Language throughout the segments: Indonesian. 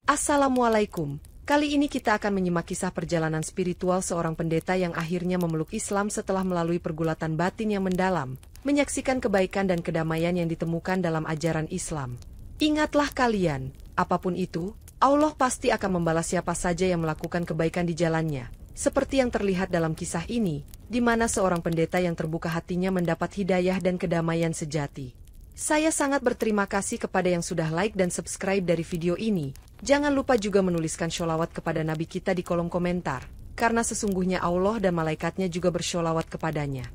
Assalamualaikum. Kali ini kita akan menyimak kisah perjalanan spiritual seorang pendeta yang akhirnya memeluk Islam setelah melalui pergulatan batin yang mendalam, menyaksikan kebaikan dan kedamaian yang ditemukan dalam ajaran Islam. Ingatlah kalian, apapun itu, Allah pasti akan membalas siapa saja yang melakukan kebaikan di jalannya. Seperti yang terlihat dalam kisah ini, di mana seorang pendeta yang terbuka hatinya mendapat hidayah dan kedamaian sejati. Saya sangat berterima kasih kepada yang sudah like dan subscribe dari video ini. Jangan lupa juga menuliskan sholawat kepada Nabi kita di kolom komentar, karena sesungguhnya Allah dan malaikatnya juga bersholawat kepadanya.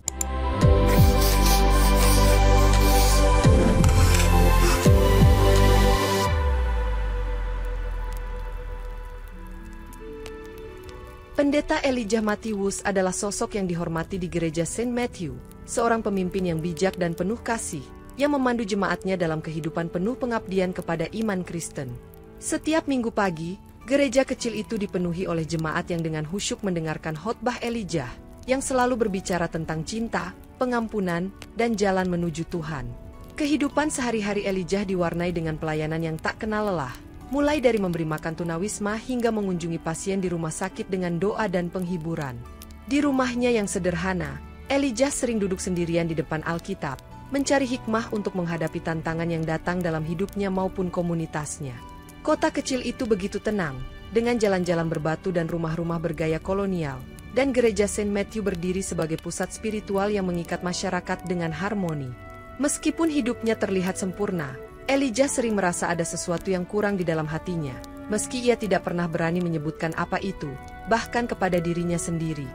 Pendeta Elijah Matthews adalah sosok yang dihormati di gereja Saint Matthew, seorang pemimpin yang bijak dan penuh kasih, yang memandu jemaatnya dalam kehidupan penuh pengabdian kepada iman Kristen. Setiap minggu pagi, gereja kecil itu dipenuhi oleh jemaat yang dengan khusyuk mendengarkan khotbah Elijah, yang selalu berbicara tentang cinta, pengampunan, dan jalan menuju Tuhan. Kehidupan sehari-hari Elijah diwarnai dengan pelayanan yang tak kenal lelah, mulai dari memberi makan tunawisma hingga mengunjungi pasien di rumah sakit dengan doa dan penghiburan. Di rumahnya yang sederhana, Elijah sering duduk sendirian di depan Alkitab, mencari hikmah untuk menghadapi tantangan yang datang dalam hidupnya maupun komunitasnya. Kota kecil itu begitu tenang, dengan jalan-jalan berbatu dan rumah-rumah bergaya kolonial, dan gereja Saint Matthew berdiri sebagai pusat spiritual yang mengikat masyarakat dengan harmoni. Meskipun hidupnya terlihat sempurna, Elijah sering merasa ada sesuatu yang kurang di dalam hatinya, meski ia tidak pernah berani menyebutkan apa itu, bahkan kepada dirinya sendiri.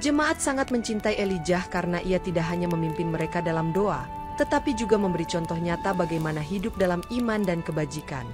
Jemaat sangat mencintai Elijah karena ia tidak hanya memimpin mereka dalam doa, tetapi juga memberi contoh nyata bagaimana hidup dalam iman dan kebajikan.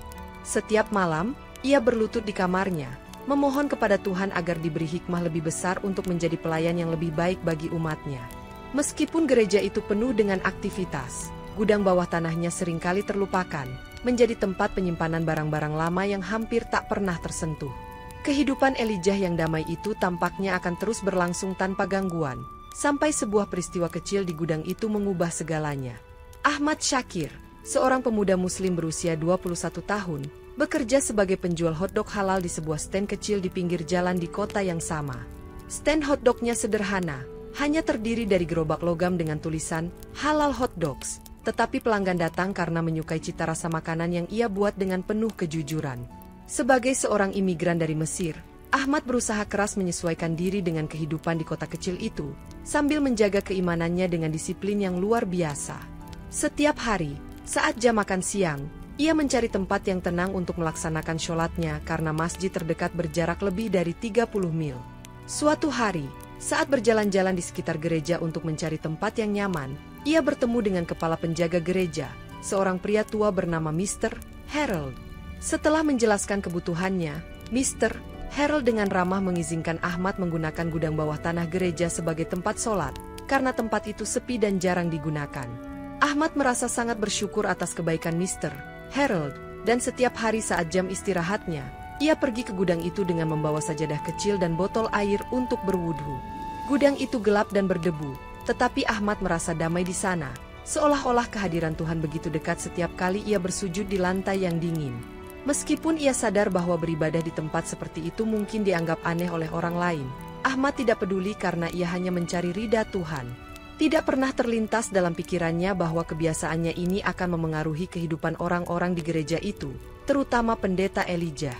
Setiap malam, ia berlutut di kamarnya, memohon kepada Tuhan agar diberi hikmah lebih besar untuk menjadi pelayan yang lebih baik bagi umatnya. Meskipun gereja itu penuh dengan aktivitas, gudang bawah tanahnya seringkali terlupakan, menjadi tempat penyimpanan barang-barang lama yang hampir tak pernah tersentuh. Kehidupan Elijah yang damai itu tampaknya akan terus berlangsung tanpa gangguan, sampai sebuah peristiwa kecil di gudang itu mengubah segalanya. Ahmad Shakir, seorang pemuda muslim berusia 21 tahun, bekerja sebagai penjual hotdog halal di sebuah stand kecil di pinggir jalan di kota yang sama. Stand hotdognya sederhana, hanya terdiri dari gerobak logam dengan tulisan halal hotdogs, tetapi pelanggan datang karena menyukai cita rasa makanan yang ia buat dengan penuh kejujuran. Sebagai seorang imigran dari Mesir, Ahmad berusaha keras menyesuaikan diri dengan kehidupan di kota kecil itu, sambil menjaga keimanannya dengan disiplin yang luar biasa. Setiap hari, saat jam makan siang, ia mencari tempat yang tenang untuk melaksanakan sholatnya karena masjid terdekat berjarak lebih dari 30 mil. Suatu hari, saat berjalan-jalan di sekitar gereja untuk mencari tempat yang nyaman, ia bertemu dengan kepala penjaga gereja, seorang pria tua bernama Mr. Harold. Setelah menjelaskan kebutuhannya, Mr. Harold dengan ramah mengizinkan Ahmad menggunakan gudang bawah tanah gereja sebagai tempat sholat, karena tempat itu sepi dan jarang digunakan. Ahmad merasa sangat bersyukur atas kebaikan Mr. Harold, dan setiap hari saat jam istirahatnya, ia pergi ke gudang itu dengan membawa sajadah kecil dan botol air untuk berwudhu. Gudang itu gelap dan berdebu, tetapi Ahmad merasa damai di sana, seolah-olah kehadiran Tuhan begitu dekat setiap kali ia bersujud di lantai yang dingin. Meskipun ia sadar bahwa beribadah di tempat seperti itu mungkin dianggap aneh oleh orang lain, Ahmad tidak peduli karena ia hanya mencari ridha Tuhan. Tidak pernah terlintas dalam pikirannya bahwa kebiasaannya ini akan memengaruhi kehidupan orang-orang di gereja itu, terutama pendeta Elijah.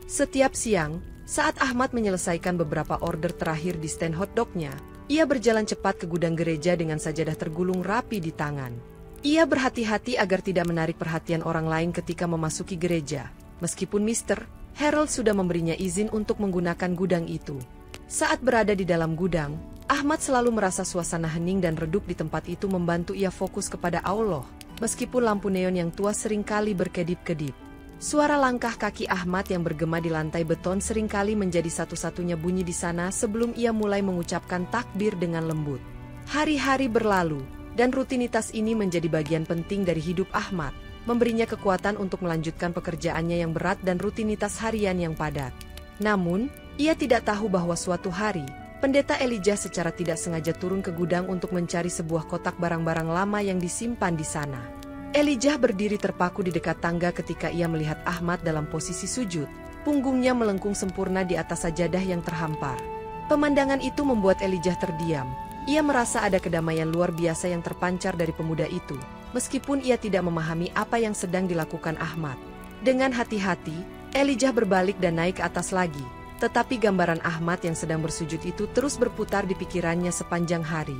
Setiap siang, saat Ahmad menyelesaikan beberapa order terakhir di stand hotdognya, ia berjalan cepat ke gudang gereja dengan sajadah tergulung rapi di tangan. Ia berhati-hati agar tidak menarik perhatian orang lain ketika memasuki gereja, meskipun Mr. Harold sudah memberinya izin untuk menggunakan gudang itu. Saat berada di dalam gudang, Ahmad selalu merasa suasana hening dan redup di tempat itu membantu ia fokus kepada Allah, meskipun lampu neon yang tua seringkali berkedip-kedip. Suara langkah kaki Ahmad yang bergema di lantai beton seringkali menjadi satu-satunya bunyi di sana sebelum ia mulai mengucapkan takbir dengan lembut. Hari-hari berlalu, dan rutinitas ini menjadi bagian penting dari hidup Ahmad, memberinya kekuatan untuk melanjutkan pekerjaannya yang berat dan rutinitas harian yang padat. Namun, ia tidak tahu bahwa suatu hari, Pendeta Elijah secara tidak sengaja turun ke gudang untuk mencari sebuah kotak barang-barang lama yang disimpan di sana. Elijah berdiri terpaku di dekat tangga ketika ia melihat Ahmad dalam posisi sujud. Punggungnya melengkung sempurna di atas sajadah yang terhampar. Pemandangan itu membuat Elijah terdiam. Ia merasa ada kedamaian luar biasa yang terpancar dari pemuda itu, meskipun ia tidak memahami apa yang sedang dilakukan Ahmad. Dengan hati-hati, Elijah berbalik dan naik ke atas lagi. Tetapi gambaran Ahmad yang sedang bersujud itu terus berputar di pikirannya sepanjang hari.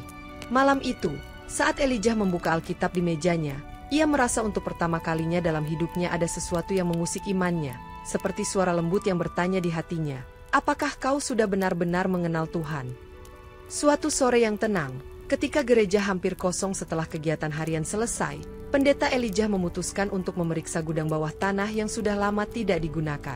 Malam itu, saat Elijah membuka Alkitab di mejanya, ia merasa untuk pertama kalinya dalam hidupnya ada sesuatu yang mengusik imannya, seperti suara lembut yang bertanya di hatinya, "Apakah kau sudah benar-benar mengenal Tuhan?" Suatu sore yang tenang, ketika gereja hampir kosong setelah kegiatan harian selesai, Pendeta Elijah memutuskan untuk memeriksa gudang bawah tanah yang sudah lama tidak digunakan.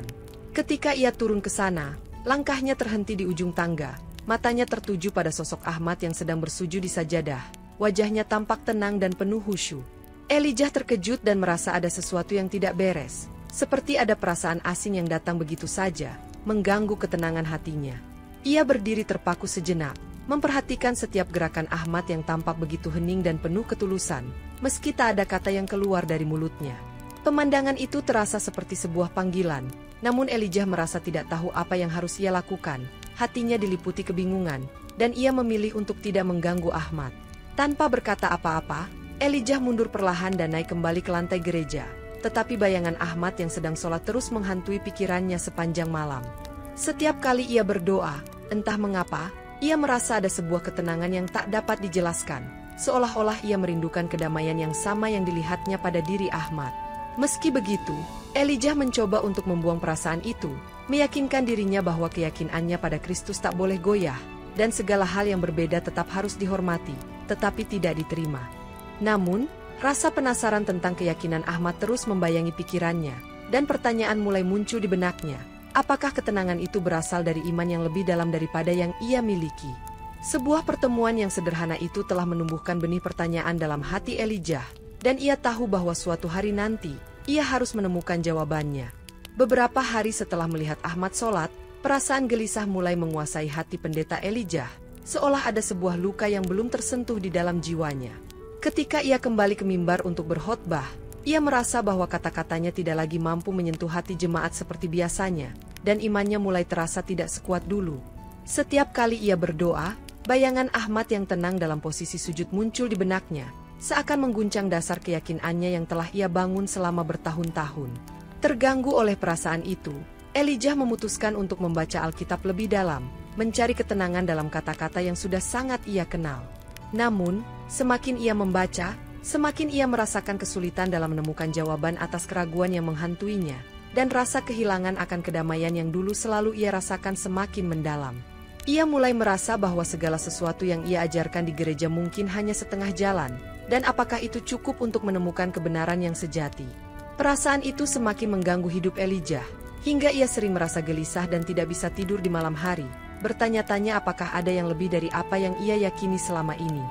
Ketika ia turun ke sana, langkahnya terhenti di ujung tangga, matanya tertuju pada sosok Ahmad yang sedang bersujud di sajadah. Wajahnya tampak tenang dan penuh khusyuk. Elijah terkejut dan merasa ada sesuatu yang tidak beres, seperti ada perasaan asing yang datang begitu saja, mengganggu ketenangan hatinya. Ia berdiri terpaku sejenak, memperhatikan setiap gerakan Ahmad yang tampak begitu hening dan penuh ketulusan, meski tak ada kata yang keluar dari mulutnya. Pemandangan itu terasa seperti sebuah panggilan, namun Elijah merasa tidak tahu apa yang harus ia lakukan. Hatinya diliputi kebingungan, dan ia memilih untuk tidak mengganggu Ahmad. Tanpa berkata apa-apa, Elijah mundur perlahan dan naik kembali ke lantai gereja. Tetapi bayangan Ahmad yang sedang sholat terus menghantui pikirannya sepanjang malam. Setiap kali ia berdoa, entah mengapa, ia merasa ada sebuah ketenangan yang tak dapat dijelaskan, seolah-olah ia merindukan kedamaian yang sama yang dilihatnya pada diri Ahmad. Meski begitu, Elijah mencoba untuk membuang perasaan itu, meyakinkan dirinya bahwa keyakinannya pada Kristus tak boleh goyah, dan segala hal yang berbeda tetap harus dihormati, tetapi tidak diterima. Namun, rasa penasaran tentang keyakinan Ahmad terus membayangi pikirannya, dan pertanyaan mulai muncul di benaknya. Apakah ketenangan itu berasal dari iman yang lebih dalam daripada yang ia miliki? Sebuah pertemuan yang sederhana itu telah menumbuhkan benih pertanyaan dalam hati Elijah, dan ia tahu bahwa suatu hari nanti, ia harus menemukan jawabannya. Beberapa hari setelah melihat Ahmad sholat, perasaan gelisah mulai menguasai hati pendeta Elijah, seolah ada sebuah luka yang belum tersentuh di dalam jiwanya. Ketika ia kembali ke mimbar untuk berkhotbah, ia merasa bahwa kata-katanya tidak lagi mampu menyentuh hati jemaat seperti biasanya, dan imannya mulai terasa tidak sekuat dulu. Setiap kali ia berdoa, bayangan Ahmad yang tenang dalam posisi sujud muncul di benaknya, seakan mengguncang dasar keyakinannya yang telah ia bangun selama bertahun-tahun. Terganggu oleh perasaan itu, Elijah memutuskan untuk membaca Alkitab lebih dalam, mencari ketenangan dalam kata-kata yang sudah sangat ia kenal. Namun, semakin ia membaca, semakin ia merasakan kesulitan dalam menemukan jawaban atas keraguan yang menghantuinya, dan rasa kehilangan akan kedamaian yang dulu selalu ia rasakan semakin mendalam. Ia mulai merasa bahwa segala sesuatu yang ia ajarkan di gereja mungkin hanya setengah jalan, dan apakah itu cukup untuk menemukan kebenaran yang sejati? Perasaan itu semakin mengganggu hidup Elijah, hingga ia sering merasa gelisah dan tidak bisa tidur di malam hari, bertanya-tanya apakah ada yang lebih dari apa yang ia yakini selama ini.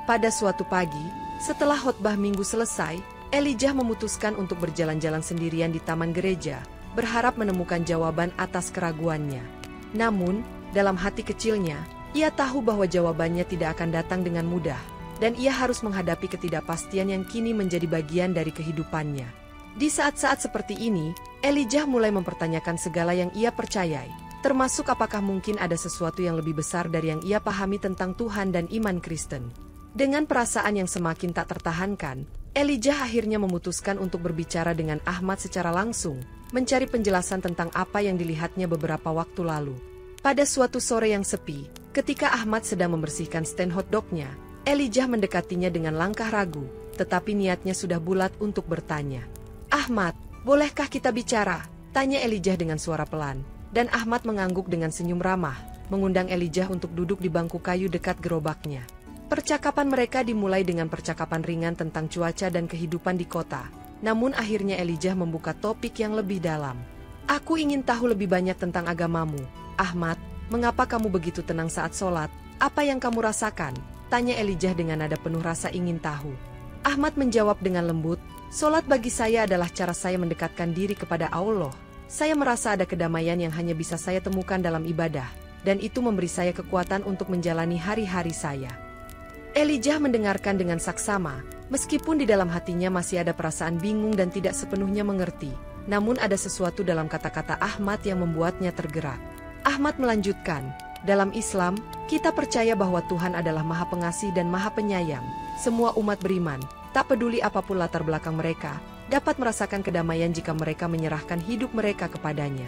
Pada suatu pagi, setelah khotbah minggu selesai, Elijah memutuskan untuk berjalan-jalan sendirian di taman gereja, berharap menemukan jawaban atas keraguannya. Namun, dalam hati kecilnya, ia tahu bahwa jawabannya tidak akan datang dengan mudah, dan ia harus menghadapi ketidakpastian yang kini menjadi bagian dari kehidupannya. Di saat-saat seperti ini, Elijah mulai mempertanyakan segala yang ia percayai, termasuk apakah mungkin ada sesuatu yang lebih besar dari yang ia pahami tentang Tuhan dan iman Kristen. Dengan perasaan yang semakin tak tertahankan, Elijah akhirnya memutuskan untuk berbicara dengan Ahmad secara langsung, mencari penjelasan tentang apa yang dilihatnya beberapa waktu lalu. Pada suatu sore yang sepi, ketika Ahmad sedang membersihkan stand hotdognya, Elijah mendekatinya dengan langkah ragu, tetapi niatnya sudah bulat untuk bertanya. "Ahmad, bolehkah kita bicara?" tanya Elijah dengan suara pelan, dan Ahmad mengangguk dengan senyum ramah, mengundang Elijah untuk duduk di bangku kayu dekat gerobaknya. Percakapan mereka dimulai dengan percakapan ringan tentang cuaca dan kehidupan di kota. Namun akhirnya Elijah membuka topik yang lebih dalam. "Aku ingin tahu lebih banyak tentang agamamu. Ahmad, mengapa kamu begitu tenang saat sholat? Apa yang kamu rasakan?" tanya Elijah dengan nada penuh rasa ingin tahu. Ahmad menjawab dengan lembut, "Sholat bagi saya adalah cara saya mendekatkan diri kepada Allah. Saya merasa ada kedamaian yang hanya bisa saya temukan dalam ibadah, dan itu memberi saya kekuatan untuk menjalani hari-hari saya." Elijah mendengarkan dengan saksama, Meskipun di dalam hatinya masih ada perasaan bingung dan tidak sepenuhnya mengerti, namun ada sesuatu dalam kata-kata Ahmad yang membuatnya tergerak. Ahmad melanjutkan, dalam Islam, kita percaya bahwa Tuhan adalah Maha Pengasih dan Maha Penyayang. Semua umat beriman, tak peduli apapun latar belakang mereka, dapat merasakan kedamaian jika mereka menyerahkan hidup mereka kepadanya.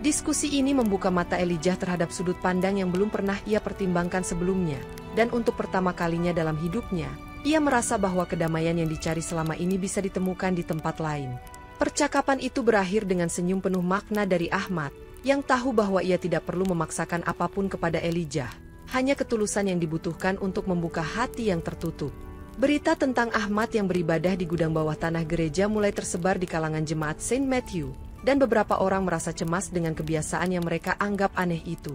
Diskusi ini membuka mata Elijah terhadap sudut pandang yang belum pernah ia pertimbangkan sebelumnya, dan untuk pertama kalinya dalam hidupnya, ia merasa bahwa kedamaian yang dicari selama ini bisa ditemukan di tempat lain. Percakapan itu berakhir dengan senyum penuh makna dari Ahmad, yang tahu bahwa ia tidak perlu memaksakan apapun kepada Elijah, hanya ketulusan yang dibutuhkan untuk membuka hati yang tertutup. Berita tentang Ahmad yang beribadah di gudang bawah tanah gereja mulai tersebar di kalangan jemaat Saint Matthew, dan beberapa orang merasa cemas dengan kebiasaan yang mereka anggap aneh itu.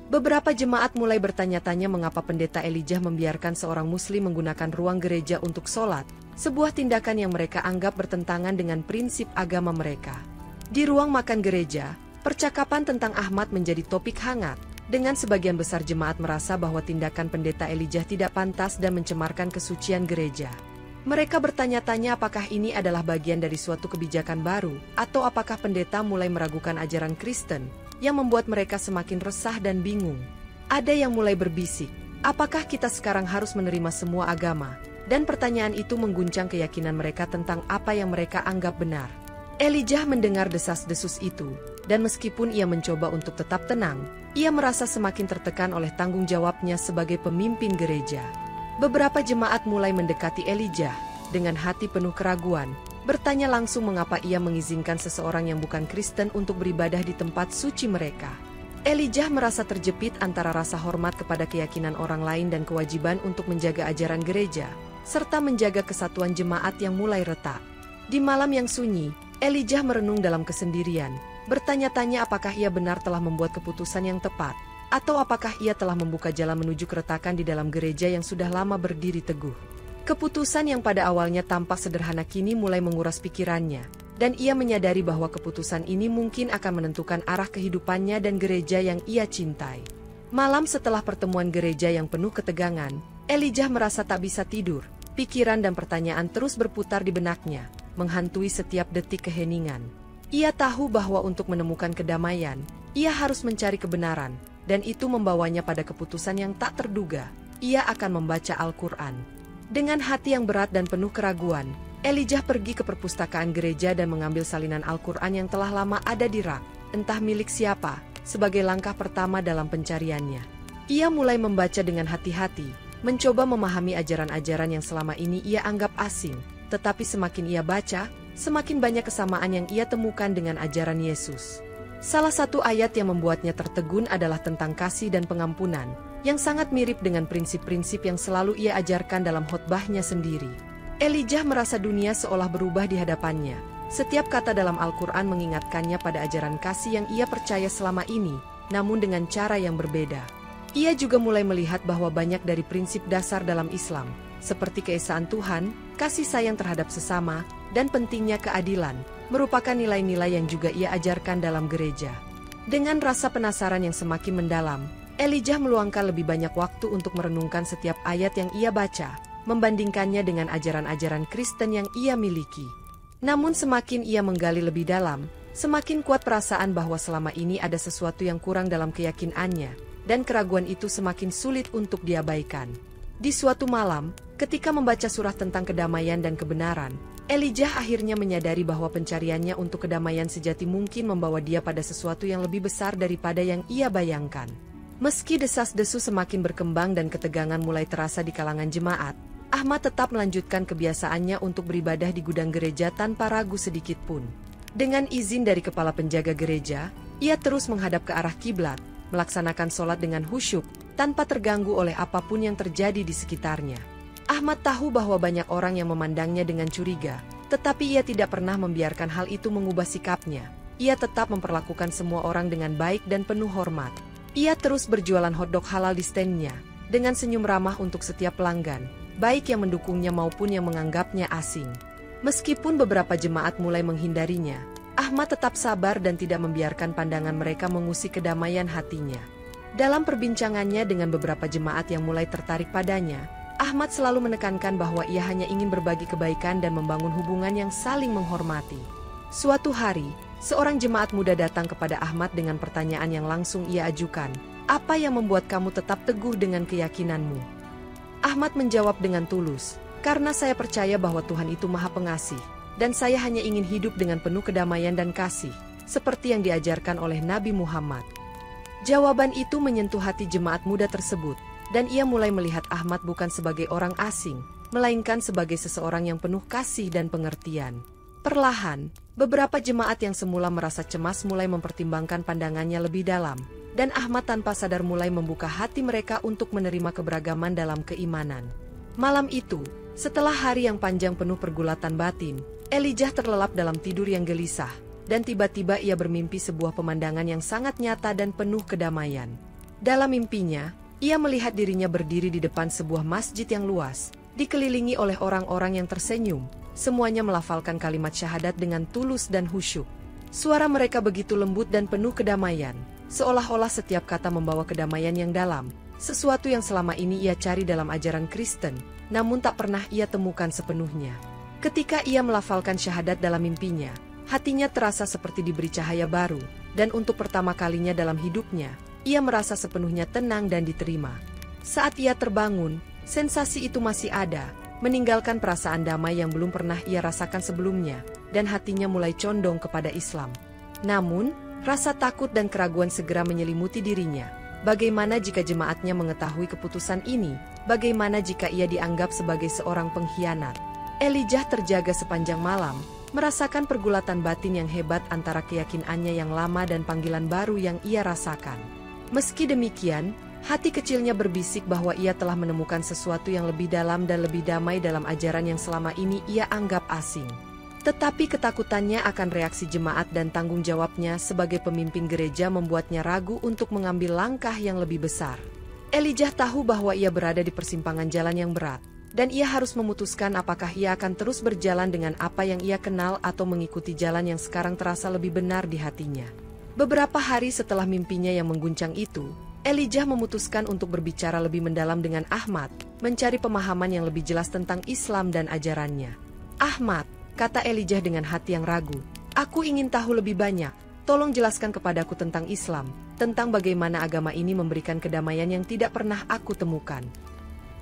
Beberapa jemaat mulai bertanya-tanya mengapa pendeta Elijah membiarkan seorang muslim menggunakan ruang gereja untuk sholat, sebuah tindakan yang mereka anggap bertentangan dengan prinsip agama mereka. Di ruang makan gereja, percakapan tentang Ahmad menjadi topik hangat, dengan sebagian besar jemaat merasa bahwa tindakan pendeta Elijah tidak pantas dan mencemarkan kesucian gereja. Mereka bertanya-tanya apakah ini adalah bagian dari suatu kebijakan baru, atau apakah pendeta mulai meragukan ajaran Kristen, yang membuat mereka semakin resah dan bingung. Ada yang mulai berbisik, apakah kita sekarang harus menerima semua agama? Dan pertanyaan itu mengguncang keyakinan mereka tentang apa yang mereka anggap benar. Elijah mendengar desas-desus itu, dan meskipun ia mencoba untuk tetap tenang, ia merasa semakin tertekan oleh tanggung jawabnya sebagai pemimpin gereja. Beberapa jemaat mulai mendekati Elijah dengan hati penuh keraguan, bertanya langsung mengapa ia mengizinkan seseorang yang bukan Kristen untuk beribadah di tempat suci mereka. Elijah merasa terjepit antara rasa hormat kepada keyakinan orang lain dan kewajiban untuk menjaga ajaran gereja, serta menjaga kesatuan jemaat yang mulai retak. Di malam yang sunyi, Elijah merenung dalam kesendirian, bertanya-tanya apakah ia benar telah membuat keputusan yang tepat, atau apakah ia telah membuka jalan menuju keretakan di dalam gereja yang sudah lama berdiri teguh. Keputusan yang pada awalnya tampak sederhana kini mulai menguras pikirannya, dan ia menyadari bahwa keputusan ini mungkin akan menentukan arah kehidupannya dan gereja yang ia cintai. Malam setelah pertemuan gereja yang penuh ketegangan, Elijah merasa tak bisa tidur. Pikiran dan pertanyaan terus berputar di benaknya, menghantui setiap detik keheningan. Ia tahu bahwa untuk menemukan kedamaian, ia harus mencari kebenaran, dan itu membawanya pada keputusan yang tak terduga. Ia akan membaca Al-Quran. Dengan hati yang berat dan penuh keraguan, Elijah pergi ke perpustakaan gereja dan mengambil salinan Al-Quran yang telah lama ada di rak, entah milik siapa, sebagai langkah pertama dalam pencariannya. Ia mulai membaca dengan hati-hati, mencoba memahami ajaran-ajaran yang selama ini ia anggap asing, tetapi semakin ia baca, semakin banyak kesamaan yang ia temukan dengan ajaran Yesus. Salah satu ayat yang membuatnya tertegun adalah tentang kasih dan pengampunan, yang sangat mirip dengan prinsip-prinsip yang selalu ia ajarkan dalam khotbahnya sendiri. Elijah merasa dunia seolah berubah di hadapannya. Setiap kata dalam Al-Quran mengingatkannya pada ajaran kasih yang ia percaya selama ini, namun dengan cara yang berbeda. Ia juga mulai melihat bahwa banyak dari prinsip dasar dalam Islam, seperti keesaan Tuhan, kasih sayang terhadap sesama, dan pentingnya keadilan, merupakan nilai-nilai yang juga ia ajarkan dalam gereja. Dengan rasa penasaran yang semakin mendalam, Elijah meluangkan lebih banyak waktu untuk merenungkan setiap ayat yang ia baca, membandingkannya dengan ajaran-ajaran Kristen yang ia miliki. Namun semakin ia menggali lebih dalam, semakin kuat perasaan bahwa selama ini ada sesuatu yang kurang dalam keyakinannya, dan keraguan itu semakin sulit untuk diabaikan. Di suatu malam, ketika membaca surah tentang kedamaian dan kebenaran, Elijah akhirnya menyadari bahwa pencariannya untuk kedamaian sejati mungkin membawa dia pada sesuatu yang lebih besar daripada yang ia bayangkan. Meski desas-desus semakin berkembang dan ketegangan mulai terasa di kalangan jemaat, Ahmad tetap melanjutkan kebiasaannya untuk beribadah di gudang gereja tanpa ragu sedikit pun. Dengan izin dari kepala penjaga gereja, ia terus menghadap ke arah kiblat, melaksanakan sholat dengan khusyuk, tanpa terganggu oleh apapun yang terjadi di sekitarnya. Ahmad tahu bahwa banyak orang yang memandangnya dengan curiga, tetapi ia tidak pernah membiarkan hal itu mengubah sikapnya. Ia tetap memperlakukan semua orang dengan baik dan penuh hormat. Ia terus berjualan hotdog halal di stand-nya, dengan senyum ramah untuk setiap pelanggan, baik yang mendukungnya maupun yang menganggapnya asing. Meskipun beberapa jemaat mulai menghindarinya, Ahmad tetap sabar dan tidak membiarkan pandangan mereka mengusik kedamaian hatinya. Dalam perbincangannya dengan beberapa jemaat yang mulai tertarik padanya, Ahmad selalu menekankan bahwa ia hanya ingin berbagi kebaikan dan membangun hubungan yang saling menghormati. Suatu hari, seorang jemaat muda datang kepada Ahmad dengan pertanyaan yang langsung ia ajukan, "Apa yang membuat kamu tetap teguh dengan keyakinanmu?" Ahmad menjawab dengan tulus, "Karena saya percaya bahwa Tuhan itu Maha Pengasih, dan saya hanya ingin hidup dengan penuh kedamaian dan kasih, seperti yang diajarkan oleh Nabi Muhammad." Jawaban itu menyentuh hati jemaat muda tersebut, dan ia mulai melihat Ahmad bukan sebagai orang asing, melainkan sebagai seseorang yang penuh kasih dan pengertian. Perlahan, beberapa jemaat yang semula merasa cemas mulai mempertimbangkan pandangannya lebih dalam, dan Ahmad tanpa sadar mulai membuka hati mereka untuk menerima keberagaman dalam keimanan. Malam itu, setelah hari yang panjang penuh pergulatan batin, Elijah terlelap dalam tidur yang gelisah, dan tiba-tiba ia bermimpi sebuah pemandangan yang sangat nyata dan penuh kedamaian. Dalam mimpinya, ia melihat dirinya berdiri di depan sebuah masjid yang luas, dikelilingi oleh orang-orang yang tersenyum, semuanya melafalkan kalimat syahadat dengan tulus dan khusyuk. Suara mereka begitu lembut dan penuh kedamaian, seolah-olah setiap kata membawa kedamaian yang dalam, sesuatu yang selama ini ia cari dalam ajaran Kristen, namun tak pernah ia temukan sepenuhnya. Ketika ia melafalkan syahadat dalam mimpinya, hatinya terasa seperti diberi cahaya baru, dan untuk pertama kalinya dalam hidupnya, ia merasa sepenuhnya tenang dan diterima. Saat ia terbangun, sensasi itu masih ada, meninggalkan perasaan damai yang belum pernah ia rasakan sebelumnya, dan hatinya mulai condong kepada Islam. Namun, rasa takut dan keraguan segera menyelimuti dirinya. Bagaimana jika jemaatnya mengetahui keputusan ini? Bagaimana jika ia dianggap sebagai seorang pengkhianat? Elijah terjaga sepanjang malam, merasakan pergulatan batin yang hebat antara keyakinannya yang lama dan panggilan baru yang ia rasakan. Meski demikian, hati kecilnya berbisik bahwa ia telah menemukan sesuatu yang lebih dalam dan lebih damai dalam ajaran yang selama ini ia anggap asing. Tetapi ketakutannya akan reaksi jemaat dan tanggung jawabnya sebagai pemimpin gereja membuatnya ragu untuk mengambil langkah yang lebih besar. Elijah tahu bahwa ia berada di persimpangan jalan yang berat, dan ia harus memutuskan apakah ia akan terus berjalan dengan apa yang ia kenal atau mengikuti jalan yang sekarang terasa lebih benar di hatinya. Beberapa hari setelah mimpinya yang mengguncang itu, Elijah memutuskan untuk berbicara lebih mendalam dengan Ahmad, mencari pemahaman yang lebih jelas tentang Islam dan ajarannya. "Ahmad," kata Elijah dengan hati yang ragu, "aku ingin tahu lebih banyak. Tolong jelaskan kepadaku tentang Islam, tentang bagaimana agama ini memberikan kedamaian yang tidak pernah aku temukan."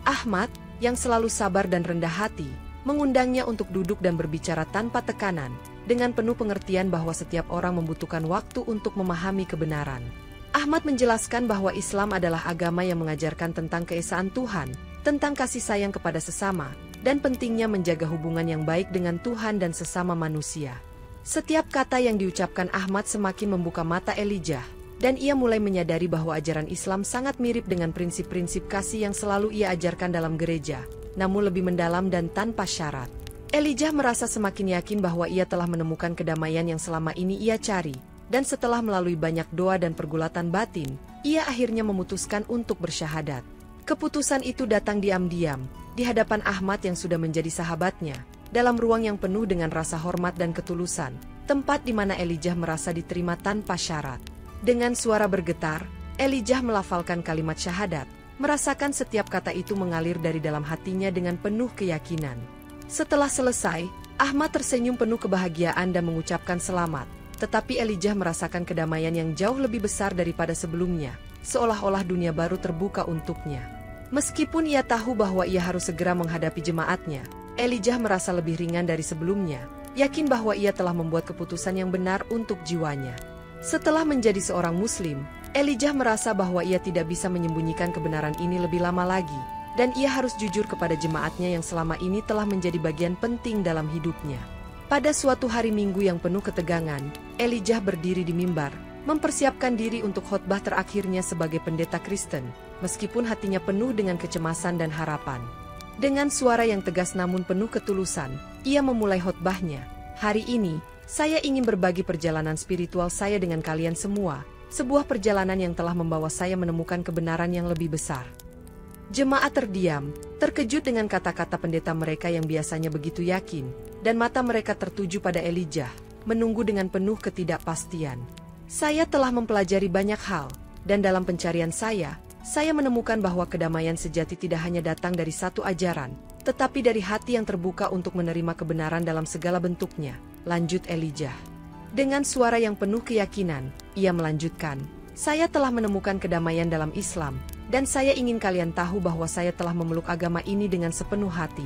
Ahmad, yang selalu sabar dan rendah hati, mengundangnya untuk duduk dan berbicara tanpa tekanan, dengan penuh pengertian bahwa setiap orang membutuhkan waktu untuk memahami kebenaran. Ahmad menjelaskan bahwa Islam adalah agama yang mengajarkan tentang keesaan Tuhan, tentang kasih sayang kepada sesama, dan pentingnya menjaga hubungan yang baik dengan Tuhan dan sesama manusia. Setiap kata yang diucapkan Ahmad semakin membuka mata Elijah, dan ia mulai menyadari bahwa ajaran Islam sangat mirip dengan prinsip-prinsip kasih yang selalu ia ajarkan dalam gereja, namun lebih mendalam dan tanpa syarat. Elijah merasa semakin yakin bahwa ia telah menemukan kedamaian yang selama ini ia cari, dan setelah melalui banyak doa dan pergulatan batin, ia akhirnya memutuskan untuk bersyahadat. Keputusan itu datang diam-diam, di hadapan Ahmad yang sudah menjadi sahabatnya, dalam ruang yang penuh dengan rasa hormat dan ketulusan, tempat di mana Elijah merasa diterima tanpa syarat. Dengan suara bergetar, Elijah melafalkan kalimat syahadat, merasakan setiap kata itu mengalir dari dalam hatinya dengan penuh keyakinan. Setelah selesai, Ahmad tersenyum penuh kebahagiaan dan mengucapkan selamat, tetapi Elijah merasakan kedamaian yang jauh lebih besar daripada sebelumnya, seolah-olah dunia baru terbuka untuknya. Meskipun ia tahu bahwa ia harus segera menghadapi jemaatnya, Elijah merasa lebih ringan dari sebelumnya, yakin bahwa ia telah membuat keputusan yang benar untuk jiwanya. Setelah menjadi seorang Muslim, Elijah merasa bahwa ia tidak bisa menyembunyikan kebenaran ini lebih lama lagi, dan ia harus jujur kepada jemaatnya yang selama ini telah menjadi bagian penting dalam hidupnya. Pada suatu hari Minggu yang penuh ketegangan, Elijah berdiri di mimbar, mempersiapkan diri untuk khotbah terakhirnya sebagai pendeta Kristen, meskipun hatinya penuh dengan kecemasan dan harapan. Dengan suara yang tegas namun penuh ketulusan, ia memulai khotbahnya. "Hari ini, saya ingin berbagi perjalanan spiritual saya dengan kalian semua, sebuah perjalanan yang telah membawa saya menemukan kebenaran yang lebih besar." Jemaat terdiam, terkejut dengan kata-kata pendeta mereka yang biasanya begitu yakin, dan mata mereka tertuju pada Elijah, menunggu dengan penuh ketidakpastian. "Saya telah mempelajari banyak hal, dan dalam pencarian saya saya menemukan bahwa kedamaian sejati tidak hanya datang dari satu ajaran, tetapi dari hati yang terbuka untuk menerima kebenaran dalam segala bentuknya, lanjut Elijah. Dengan suara yang penuh keyakinan, ia melanjutkan, saya telah menemukan kedamaian dalam Islam, dan saya ingin kalian tahu bahwa saya telah memeluk agama ini dengan sepenuh hati.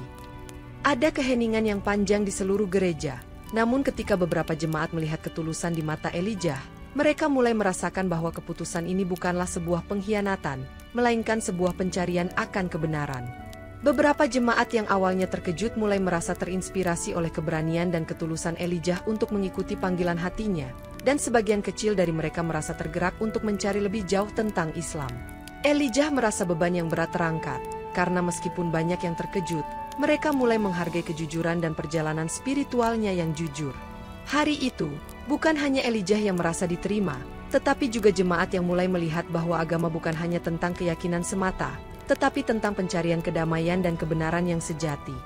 Ada keheningan yang panjang di seluruh gereja, namun ketika beberapa jemaat melihat ketulusan di mata Elijah, mereka mulai merasakan bahwa keputusan ini bukanlah sebuah pengkhianatan, melainkan sebuah pencarian akan kebenaran. Beberapa jemaat yang awalnya terkejut mulai merasa terinspirasi oleh keberanian dan ketulusan Elijah untuk mengikuti panggilan hatinya, dan sebagian kecil dari mereka merasa tergerak untuk mencari lebih jauh tentang Islam. Elijah merasa beban yang berat terangkat, karena meskipun banyak yang terkejut, mereka mulai menghargai kejujuran dan perjalanan spiritualnya yang jujur. Hari itu, bukan hanya Elijah yang merasa diterima, tetapi juga jemaat yang mulai melihat bahwa agama bukan hanya tentang keyakinan semata, tetapi tentang pencarian kedamaian dan kebenaran yang sejati.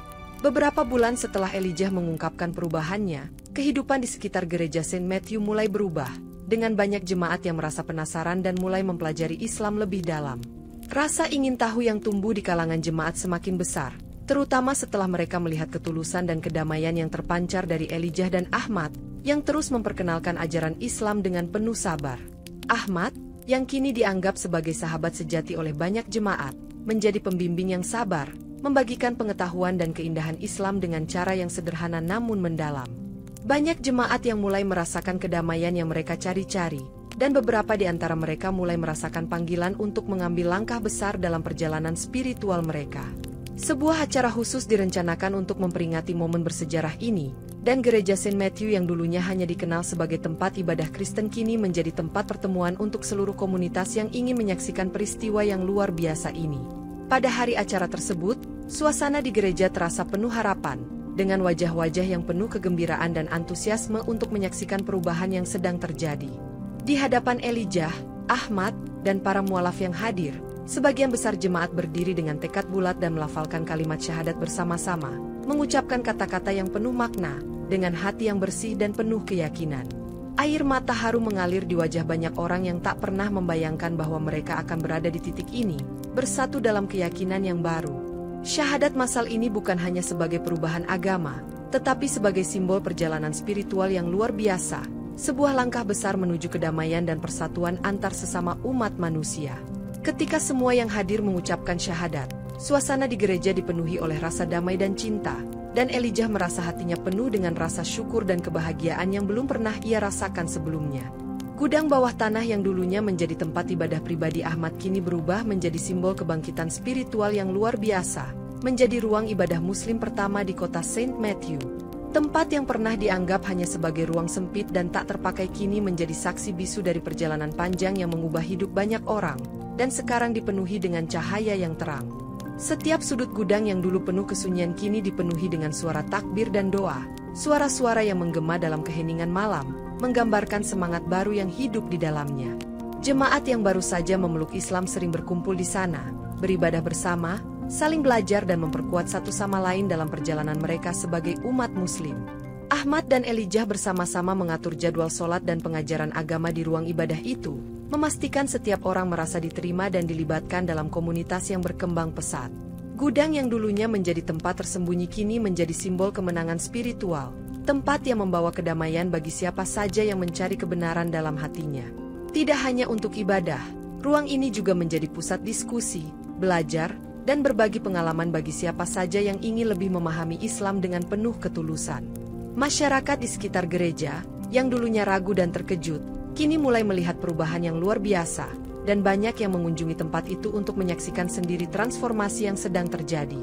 Beberapa bulan setelah Elijah mengungkapkan perubahannya, kehidupan di sekitar gereja Saint Matthew mulai berubah, dengan banyak jemaat yang merasa penasaran dan mulai mempelajari Islam lebih dalam. Rasa ingin tahu yang tumbuh di kalangan jemaat semakin besar, terutama setelah mereka melihat ketulusan dan kedamaian yang terpancar dari Elijah dan Ahmad, yang terus memperkenalkan ajaran Islam dengan penuh sabar. Ahmad, yang kini dianggap sebagai sahabat sejati oleh banyak jemaat, menjadi pembimbing yang sabar, membagikan pengetahuan dan keindahan Islam dengan cara yang sederhana namun mendalam. Banyak jemaat yang mulai merasakan kedamaian yang mereka cari-cari, dan beberapa di antara mereka mulai merasakan panggilan untuk mengambil langkah besar dalam perjalanan spiritual mereka. Sebuah acara khusus direncanakan untuk memperingati momen bersejarah ini, dan gereja Saint Matthew yang dulunya hanya dikenal sebagai tempat ibadah Kristen kini menjadi tempat pertemuan untuk seluruh komunitas yang ingin menyaksikan peristiwa yang luar biasa ini. Pada hari acara tersebut, suasana di gereja terasa penuh harapan, dengan wajah-wajah yang penuh kegembiraan dan antusiasme untuk menyaksikan perubahan yang sedang terjadi. Di hadapan Elijah, Ahmad, dan para mualaf yang hadir, sebagian besar jemaat berdiri dengan tekad bulat dan melafalkan kalimat syahadat bersama-sama, mengucapkan kata-kata yang penuh makna, dengan hati yang bersih dan penuh keyakinan. Air mata haru mengalir di wajah banyak orang yang tak pernah membayangkan bahwa mereka akan berada di titik ini, bersatu dalam keyakinan yang baru. Syahadat massal ini bukan hanya sebagai perubahan agama, tetapi sebagai simbol perjalanan spiritual yang luar biasa, sebuah langkah besar menuju kedamaian dan persatuan antar sesama umat manusia. Ketika semua yang hadir mengucapkan syahadat, suasana di gereja dipenuhi oleh rasa damai dan cinta, dan Elijah merasa hatinya penuh dengan rasa syukur dan kebahagiaan yang belum pernah ia rasakan sebelumnya. Gudang bawah tanah yang dulunya menjadi tempat ibadah pribadi Ahmad kini berubah menjadi simbol kebangkitan spiritual yang luar biasa, menjadi ruang ibadah Muslim pertama di kota Saint Matthew. Tempat yang pernah dianggap hanya sebagai ruang sempit dan tak terpakai kini menjadi saksi bisu dari perjalanan panjang yang mengubah hidup banyak orang, dan sekarang dipenuhi dengan cahaya yang terang. Setiap sudut gudang yang dulu penuh kesunyian kini dipenuhi dengan suara takbir dan doa, suara-suara yang menggema dalam keheningan malam, menggambarkan semangat baru yang hidup di dalamnya. Jemaat yang baru saja memeluk Islam sering berkumpul di sana, beribadah bersama, saling belajar dan memperkuat satu sama lain dalam perjalanan mereka sebagai umat Muslim. Ahmad dan Elijah bersama-sama mengatur jadwal sholat dan pengajaran agama di ruang ibadah itu, memastikan setiap orang merasa diterima dan dilibatkan dalam komunitas yang berkembang pesat. Gudang yang dulunya menjadi tempat tersembunyi kini menjadi simbol kemenangan spiritual, tempat yang membawa kedamaian bagi siapa saja yang mencari kebenaran dalam hatinya. Tidak hanya untuk ibadah, ruang ini juga menjadi pusat diskusi, belajar, dan berbagi pengalaman bagi siapa saja yang ingin lebih memahami Islam dengan penuh ketulusan. Masyarakat di sekitar gereja, yang dulunya ragu dan terkejut, kini mulai melihat perubahan yang luar biasa, dan banyak yang mengunjungi tempat itu untuk menyaksikan sendiri transformasi yang sedang terjadi.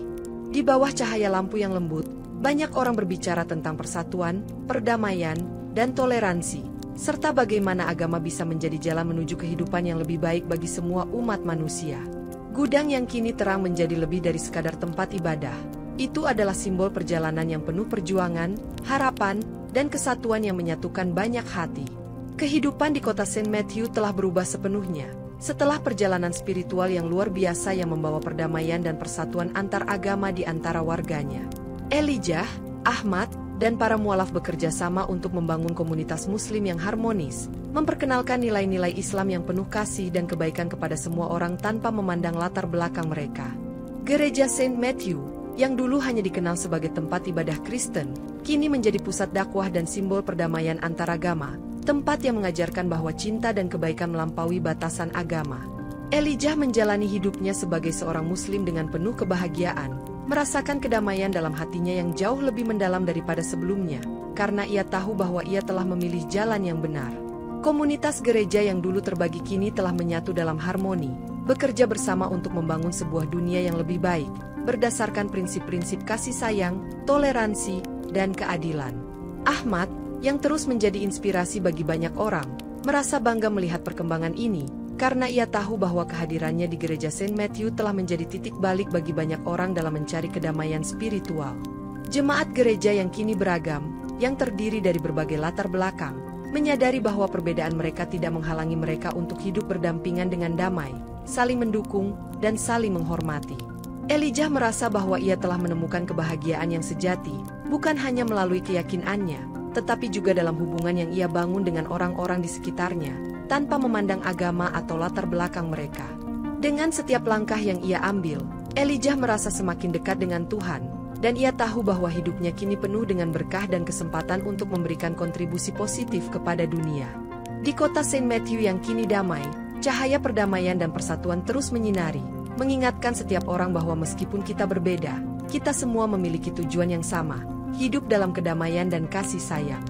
Di bawah cahaya lampu yang lembut, banyak orang berbicara tentang persatuan, perdamaian, dan toleransi, serta bagaimana agama bisa menjadi jalan menuju kehidupan yang lebih baik bagi semua umat manusia. Gudang yang kini terang menjadi lebih dari sekadar tempat ibadah. Itu adalah simbol perjalanan yang penuh perjuangan, harapan, dan kesatuan yang menyatukan banyak hati. Kehidupan di kota Saint Matthew telah berubah sepenuhnya, setelah perjalanan spiritual yang luar biasa yang membawa perdamaian dan persatuan antar agama di antara warganya. Elijah, Ahmad, dan para mualaf bekerja sama untuk membangun komunitas Muslim yang harmonis, memperkenalkan nilai-nilai Islam yang penuh kasih dan kebaikan kepada semua orang tanpa memandang latar belakang mereka. Gereja Saint Matthew, yang dulu hanya dikenal sebagai tempat ibadah Kristen, kini menjadi pusat dakwah dan simbol perdamaian antaragama, tempat yang mengajarkan bahwa cinta dan kebaikan melampaui batasan agama. Elijah menjalani hidupnya sebagai seorang Muslim dengan penuh kebahagiaan, merasakan kedamaian dalam hatinya yang jauh lebih mendalam daripada sebelumnya, karena ia tahu bahwa ia telah memilih jalan yang benar. Komunitas gereja yang dulu terbagi kini telah menyatu dalam harmoni, bekerja bersama untuk membangun sebuah dunia yang lebih baik, berdasarkan prinsip-prinsip kasih sayang, toleransi, dan keadilan. Ahmad, yang terus menjadi inspirasi bagi banyak orang, merasa bangga melihat perkembangan ini, karena ia tahu bahwa kehadirannya di gereja Saint Matthew telah menjadi titik balik bagi banyak orang dalam mencari kedamaian spiritual. Jemaat gereja yang kini beragam, yang terdiri dari berbagai latar belakang, menyadari bahwa perbedaan mereka tidak menghalangi mereka untuk hidup berdampingan dengan damai, saling mendukung, dan saling menghormati. Elijah merasa bahwa ia telah menemukan kebahagiaan yang sejati, bukan hanya melalui keyakinannya, tetapi juga dalam hubungan yang ia bangun dengan orang-orang di sekitarnya, tanpa memandang agama atau latar belakang mereka. Dengan setiap langkah yang ia ambil, Elijah merasa semakin dekat dengan Tuhan, dan ia tahu bahwa hidupnya kini penuh dengan berkah dan kesempatan untuk memberikan kontribusi positif kepada dunia. Di kota Saint Matthew yang kini damai, cahaya perdamaian dan persatuan terus menyinari, mengingatkan setiap orang bahwa meskipun kita berbeda, kita semua memiliki tujuan yang sama, hidup dalam kedamaian dan kasih sayang.